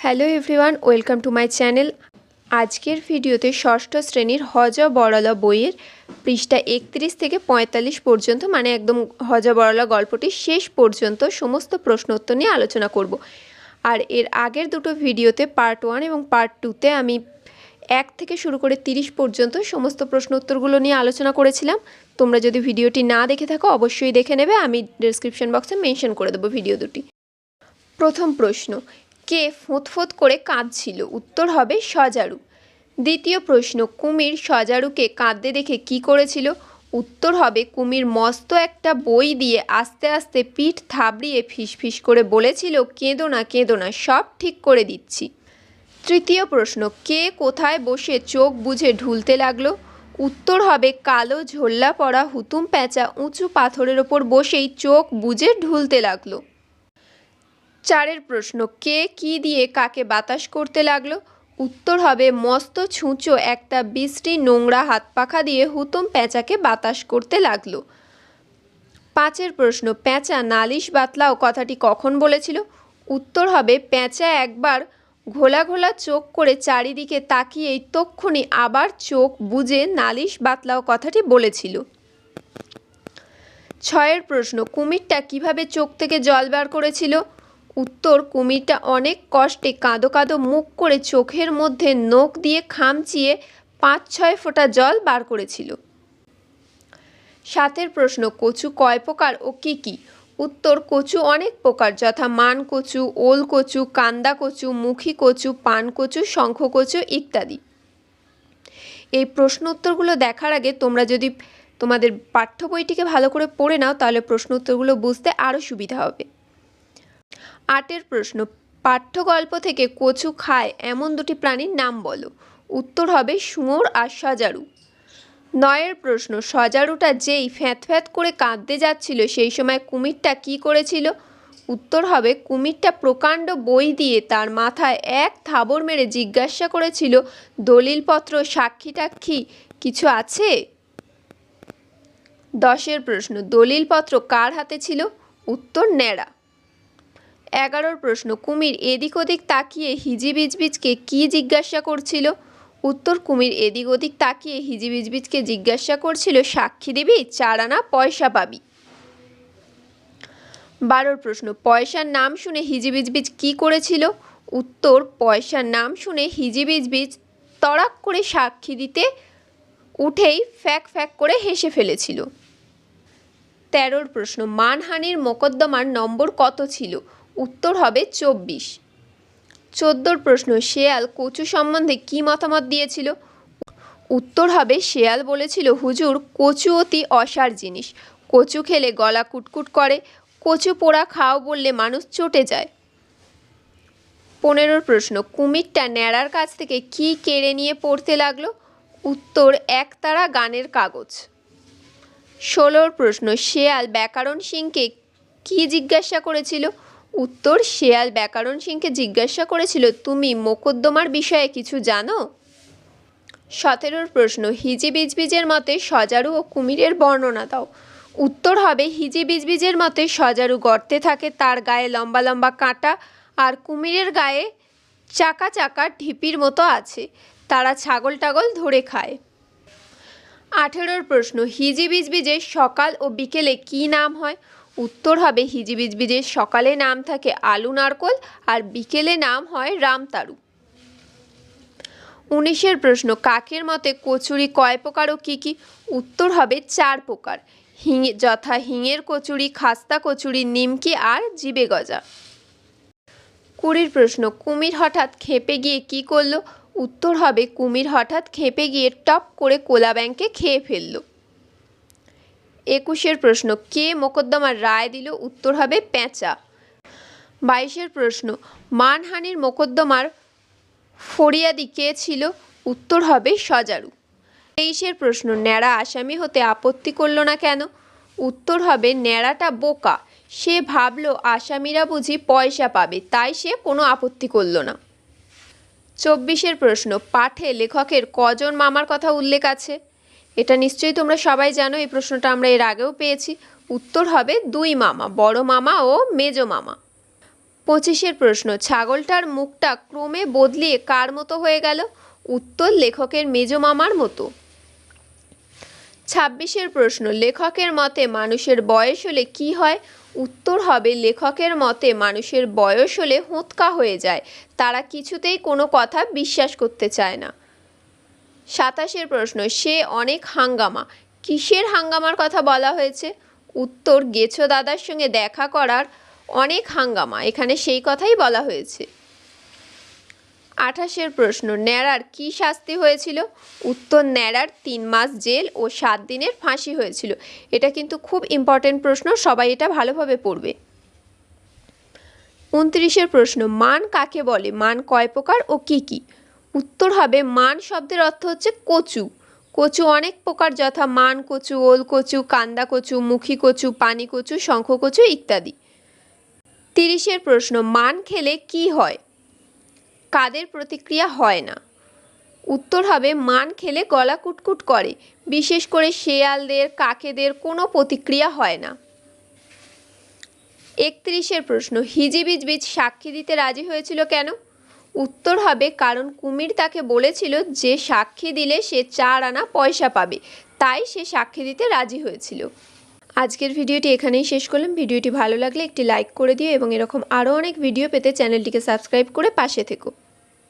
Hello everyone, welcome to my channel. আজকের ভিডিওতে ষষ্ঠ শ্রেণীর হজ বড়লা বইয়ের পৃষ্ঠা 31 থেকে 45 পর্যন্ত, মানে একদম হজ বড়লা গল্পটির শেষ পর্যন্ত সমস্ত প্রশ্নোত্তর নিয়ে আলোচনা করব। আর এর আগের দুটো ভিডিওতে পার্ট 1 এবং পার্ট 2তে আমি 1 থেকে শুরু করে 30 পর্যন্ত সমস্ত প্রশ্নোত্তরগুলো নিয়ে আলোচনা করেছিলাম। তোমরা যদি ভিডিওটি না দেখে থাকো অবশ্যই দেখে নেবে, আমি ডেসক্রিপশন বক্সে মেনশন করে দেবো ভিডিও দুটি। প্রথম প্রশ্ন, কে ফোঁত করে কাঁদছিল? উত্তর হবে সজারু। দ্বিতীয় প্রশ্ন, কুমির সজারুকে কাঁদতে দেখে কি করেছিল? উত্তর হবে কুমির মস্ত একটা বই দিয়ে আস্তে আস্তে পিঠ থাবড়িয়ে ফিসফিস করে বলেছিল, কেঁদো না, সব ঠিক করে দিচ্ছি। তৃতীয় প্রশ্ন, কে কোথায় বসে চোখ বুজে ঢুলতে লাগলো? উত্তর হবে কালো ঝোল্লা পড়া হুতুম প্যাঁচা উঁচু পাথরের ওপর বসেই চোখ বুজে ঢুলতে লাগলো। চারের প্রশ্ন, কে কি দিয়ে কাকে বাতাস করতে লাগলো? উত্তর হবে মস্ত ছুঁচো একটা বিশ্রী নোংরা হাত পাখা দিয়ে হুতুম প্যাঁচাকে বাতাস করতে লাগলো। পাঁচের প্রশ্ন, প্যাঁচা নালিশ বাতলাও কথাটি কখন বলেছিল? উত্তর হবে প্যাঁচা একবার ঘোলা ঘোলা চোখ করে চারিদিকে তাকিয়েই তক্ষুনি আবার চোখ বুজে নালিশ বাতলাও কথাটি বলেছিল। ছয়ের প্রশ্ন, কুমিরটা কিভাবে চোখ থেকে জল বার করেছিল? উত্তর, কুমিরটা অনেক কষ্টে কাঁদো কাঁদো মুখ করে চোখের মধ্যে নখ দিয়ে খামচিয়ে 5-6 ফোঁটা জল বার করেছিল। সাতের প্রশ্ন, কচু কয় প্রকার ও কি কি? উত্তর, কচু অনেক প্রকার, যথা মান কচু, ওল কচু, কান্দা কচু, মুখী কচু, পান কচু, শঙ্খ কচু ইত্যাদি। এই প্রশ্ন উত্তরগুলো দেখার আগে তোমরা যদি তোমাদের পাঠ্য বইটিকে ভালো করে পড়ে নাও তাহলে প্রশ্ন উত্তরগুলো বুঝতে আরও সুবিধা হবে। আটের প্রশ্ন, পাঠ্য গল্প থেকে কচু খায় এমন দুটি প্রাণীর নাম বলো। উত্তর হবে শুয়োর আর সজারু। নয়ের প্রশ্ন, সজারুটা যেই ফ্যাঁত ফ্যাঁত করে কাঁদতে যাচ্ছিল সেই সময় কুমিরটা কি করেছিল? উত্তর হবে কুমিরটা প্রকাণ্ড বই দিয়ে তার মাথায় এক থাবড় মেরে জিজ্ঞাসা করেছিল, দলিলপত্র সাক্ষী টাক্ষী কিছু আছে? 10এর প্রশ্ন, দলিলপত্র কার হাতে ছিল? উত্তর, ন্যাড়া। 11 প্রশ্ন, কুমির এদিক ওদিক তাকিয়ে হিজিবিজবিজকে কি জিজ্ঞাসা করছিল? উত্তর, কুমির এদিক ওদিক তাকিয়ে হিজিবিজবিজকে জিজ্ঞাসা করছিল, সাক্ষী দিবি 4 আনা পয়সা পাবি। 12 প্রশ্ন, পয়সার নাম শুনে হিজিবিজবিজ কি করেছিল? উত্তর, পয়সার নাম শুনে হিজিবিজবিজ তড়াক করে সাক্ষী দিতে উঠেই ফ্যাক ফ্যাক করে হেসে ফেলেছিল। 13 প্রশ্ন, মানহানির মোকদ্দমার নম্বর কত ছিল? উত্তর হবে 24। 14 প্রশ্ন, শেয়াল কচু সম্বন্ধে কি মতামত দিয়েছিল? উত্তর হবে শেয়াল বলেছিল, হুজুর কচু অতি অসার জিনিস, কচু খেলে গলা কুটকুট করে, কচু পোড়া খাও বললে মানুষ চটে যায়। 15 প্রশ্ন, কুমিরটা ন্যাড়ার কাছ থেকে কি কেড়ে নিয়ে পড়তে লাগলো? উত্তর, একতারা গানের কাগজ। 16 প্রশ্ন, শেয়াল ব্যাকরণ সিংকে কি জিজ্ঞাসা করেছিল? উত্তর, শেয়াল ব্যাকরণ সিংকে জিজ্ঞাসা করেছিল, তুমি মোকদ্দমার বিষয়ে কিছু জানো? 17 প্রশ্ন, হিজিবিজবিজের মতে সজারু ও কুমিরের বর্ণনা দাও। উত্তর হবে হিজিবিজবিজের মতে সজারু গর্তে থাকে, তার গায়ে লম্বা লম্বা কাঁটা, আর কুমিরের গায়ে চাকা চাকা ঢিপির মতো আছে, তারা ছাগল টাগল ধরে খায়। 18 প্রশ্ন, হিজিবিজবিজের সকাল ও বিকেলে কি নাম হয়? উত্তর হবে হিজিবিজবিজের সকালে নাম থাকে আলু নারকোল আর বিকেলে নাম হয় রামতারু। 19 প্রশ্ন, কাকের মতে কচুরি কয় প্রকার ও কি কি? উত্তর হবে 4 প্রকার, যথা হিঙের কচুরি, খাস্তা কচুরি, নিমকি আর জিবে গজা। 20 প্রশ্ন, কুমির হঠাৎ খেপে গিয়ে কি করলো? উত্তর হবে কুমির হঠাৎ খেপে গিয়ে টপ করে কোলা ব্যাঙকে খেয়ে ফেলল। 21 প্রশ্ন, কে মোকদ্দমার রায় দিল? উত্তর হবে প্যাঁচা। 22 প্রশ্ন, মানহানির মোকদ্দমার ফরিয়াদি কে ছিল? উত্তর হবে সজারু। 23 প্রশ্ন, ন্যাড়া আসামি হতে আপত্তি করল না কেন? উত্তর হবে ন্যাড়াটা বোকা, সে ভাবলো আসামিরা বুঝি পয়সা পাবে, তাই সে কোনো আপত্তি করল না। 24 প্রশ্ন, পাঠে লেখকের কজন মামার কথা উল্লেখ আছে? এটা নিশ্চয়ই তোমরা সবাই জানো, এই প্রশ্নটা আমরা এর আগেও পেয়েছি। উত্তর হবে 2 মামা, বড় মামা ও মেজ মামা। 25 প্রশ্ন, ছাগলটার মুখটা ক্রমে বদলিয়ে কার মতো হয়ে গেল? উত্তর, লেখকের মেজো মামার মতো। 26 প্রশ্ন, লেখকের মতে মানুষের বয়স হলে কি হয়? উত্তর হবে, লেখকের মতে মানুষের বয়স হলে হোঁতকা হয়ে যায়, তারা কিছুতেই কোনো কথা বিশ্বাস করতে চায় না। 27 প্রশ্ন, সে অনেক হাঙ্গামা, কিসের হাঙ্গামার কথা বলা হয়েছে? উত্তর, গেছো দাদার সঙ্গে দেখা করার অনেক হাঙ্গামা, এখানে সেই কথাই বলা হয়েছে। 28 প্রশ্ন, ন্যাড়ার কি শাস্তি হয়েছিল? উত্তর, ন্যাড়ার 3 মাস জেল ও 7 দিনের ফাঁসি হয়েছিল। এটা কিন্তু খুব ইম্পর্টেন্ট প্রশ্ন, সবাই এটা ভালোভাবে পড়বে। 29 প্রশ্ন, মান কাকে বলে? মান কয় প্রকার ও কি কি? উত্তর হবে, মান শব্দের অর্থ হচ্ছে কচু। কচু অনেক প্রকার, যথা মান কচু, ওল কচু, কান্দা কচু, মুখী কচু, পানি কচু, শঙ্খ কচু ইত্যাদি। 30 প্রশ্ন, মান খেলে কি হয়? কাদের প্রতিক্রিয়া হয় না? উত্তর হবে, মান খেলে গলা কুটকুট করে, বিশেষ করে শেয়ালদের, কাকেদের কোনো প্রতিক্রিয়া হয় না। 31 প্রশ্ন, হিজিবিজবিজ সাক্ষী দিতে রাজি হয়েছিল কেন? উত্তর হবে, কারণ কুমির তাকে বলেছিল যে সাক্ষী দিলে সে 4 আনা পয়সা পাবে, তাই সে সাক্ষী দিতে রাজি হয়েছিল। আজকের ভিডিওটি এখানেই শেষ করলাম। ভিডিওটি ভালো লাগলে একটি লাইক করে দিও এবং এরকম আরও অনেক ভিডিও পেতে চ্যানেলটিকে সাবস্ক্রাইব করে পাশে থেকো।